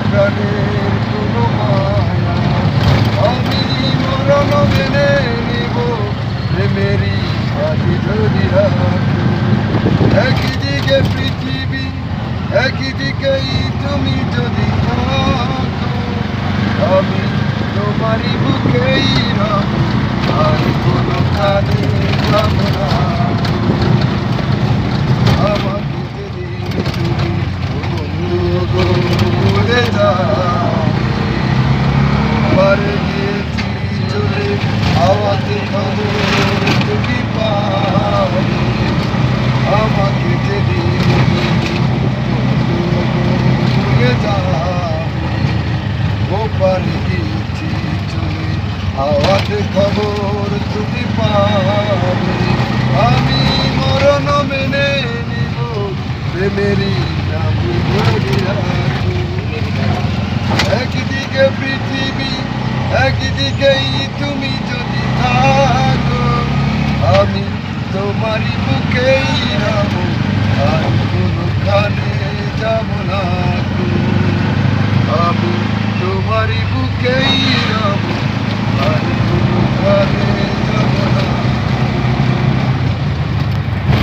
প্রাণের কোনো মায়া আমি মরণ মেনে নিব প্রেমেরই বাজি যদি রাখি একদিকে পৃথিবী একদিকেই তুমি যদি থাকো আমি তোমারই বুকেই রব আর কোনোখানে যাব না আমাকে যেদিন তুমি বন্ধু গো ভুলে যাও পারে গিয়েছি চলে আওয়াজে খবর তুমি পাবে আমাকে যেদিন বন্ধু গো ভুলে যাও ও পারে গিয়েছি চলে আওয়াজে খবর তুমি পাবে আমি মরণ মেনে নিব প্রেমেরই নাম ধরে রাখো একদিকে পৃথিবী একদিকেই তুমি যদি থাকো আমি তোমারই বুকেই রব আর কোনোখানে যাব না আমি তোমারই বুকেই রব আর কোনোখানে যাব না